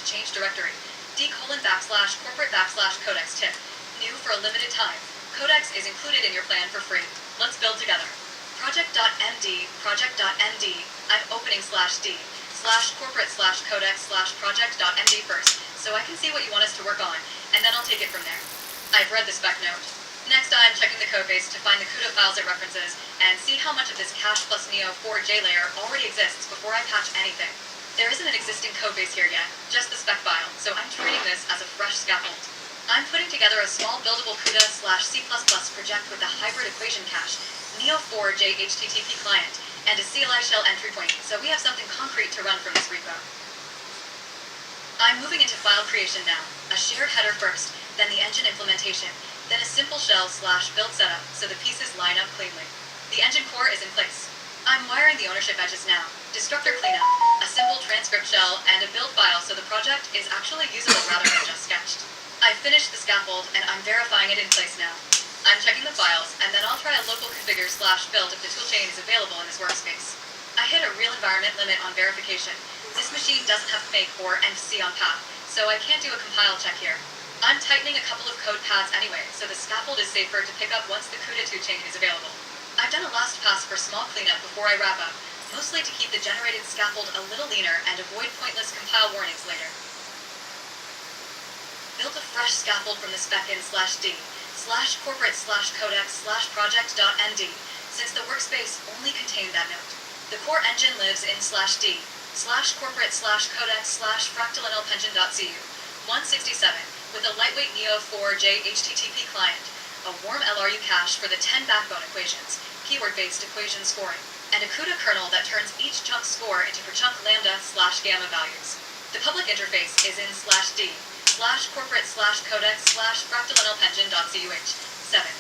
change directory. d:\corporate\codex tip. New for a limited time. Codex is included in your plan for free. Let's build together. Project.md. I'm opening /d/corporate/codex/project.md first, so I can see what you want us to work on, and then I'll take it from there. I've read the spec note. Next, I'm checking the codebase to find the CUDA files it references and see how much of this cache plus Neo4j layer already exists before I patch anything. There isn't an existing codebase here yet, just the spec file, so I'm treating this as a fresh scaffold. I'm putting together a small buildable CUDA/C++ project with a hybrid equation cache, Neo4j HTTP client, and a CLI shell entry point, so we have something concrete to run from this repo. I'm moving into file creation now, a shared header first, then the engine implementation, then a simple shell/build setup so the pieces line up cleanly. The engine core is in place. I'm wiring the ownership edges now, destructor cleanup, a simple transcript shell, and a build file so the project is actually usable rather than just sketched. I've finished the scaffold and I'm verifying it in place now. I'm checking the files, and then I'll try a local configure/build if the toolchain is available in this workspace. I hit a real environment limit on verification. This machine doesn't have make or /c on path, so I can't do a compile check here. I'm tightening a couple of code paths anyway, so the scaffold is safer to pick up once the CUDA toolchain is available. I've done a last pass for small cleanup before I wrap up, mostly to keep the generated scaffold a little leaner and avoid pointless compile warnings later. Built a fresh scaffold from the spec in /d/corporate/codex/project.md, since the workspace only contained that note. The core engine lives in /d/corporate/codex/fractal_nlpension.cu, 167, with a lightweight Neo4j HTTP client, a warm LRU cache for the 10 backbone equations, keyword-based equation scoring, and a CUDA kernel that turns each chunk score into per-chunk lambda/gamma values. The public interface is in /d/corporate/codex/fractal_nlpension.cuh, 7.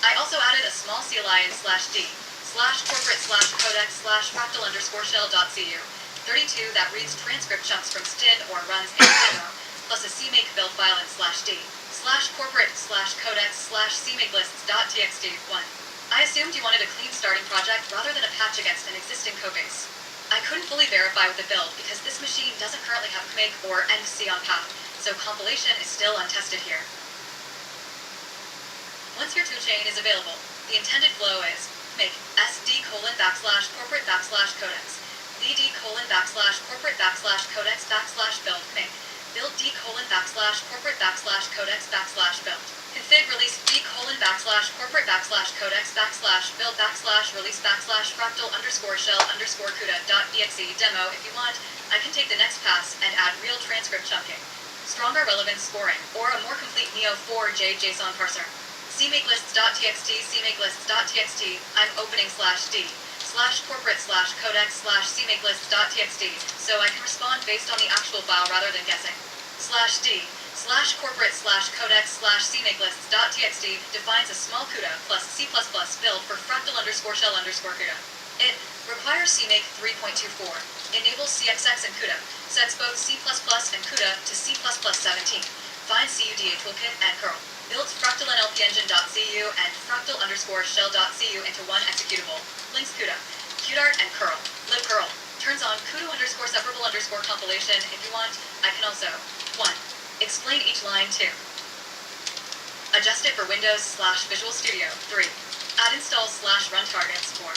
I also added a small CLI in /d/corporate/codex/fractal_shell.cu, 32 that reads transcript chunks from stin or runs a demo, plus a CMake build file in /d/corporate/codex/cmakelist.txt, 1. I assumed you wanted a clean starting project rather than a patch against an existing codebase. I couldn't fully verify with the build because this machine doesn't currently have make or /c on path, so compilation is still untested here. Once your toolchain is available, the intended flow is make sd:/corporate/codex, bd:/corporate/codex/build, make build d:/corporate/codex/build, config release d:/corporate/codex/build/release/fractal_shell_cuda.exe demo. If you want, I can take the next pass and add real transcript chunking, stronger relevance scoring, or a more complete Neo4j JSON parser. cmakelist.txt, I'm opening /d/corporate/codex/cmakelist.txt, so I can respond based on the actual file rather than guessing. /d/corporate/codex/cmakelist.txt defines a small CUDA plus C++ build for fractal_shell_CUDA. It requires CMake 3.24, enables CXX and CUDA, sets both C++ and CUDA to C++17, finds CUDA toolkit and curl, builds fractal_nlpengine.cu and fractal_shell.cu into one executable, links CUDA, qdart and curl, libcurl, turns on CUDA_separable_compilation. If you want, I can also 1. Explain each line. 2. Adjust it for Windows/Visual Studio. 3. Add install/run targets. 4.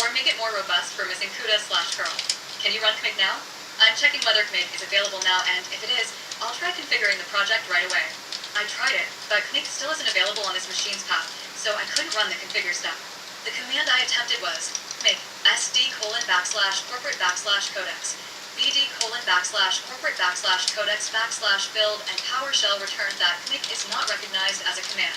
Or make it more robust for missing CUDA/curl. Can you run Kmig now? I'm checking whether Kmig is available now, and if it is, I'll try configuring the project right away. I tried it, but Kmig still isn't available on this machine's path, so I couldn't run the configure step. The command I attempted was make sd:/corporate/codex, bd:/corporate/codex/build, and PowerShell returned that Kmig is not recognized as a command.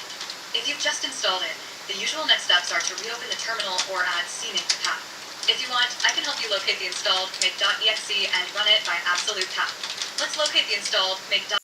If you've just installed it, the usual next steps are to reopen the terminal or add CMake to path. If you want, I can help you locate the installed Kmig.exe and run it by absolute path. Let's locate the installed Kmig.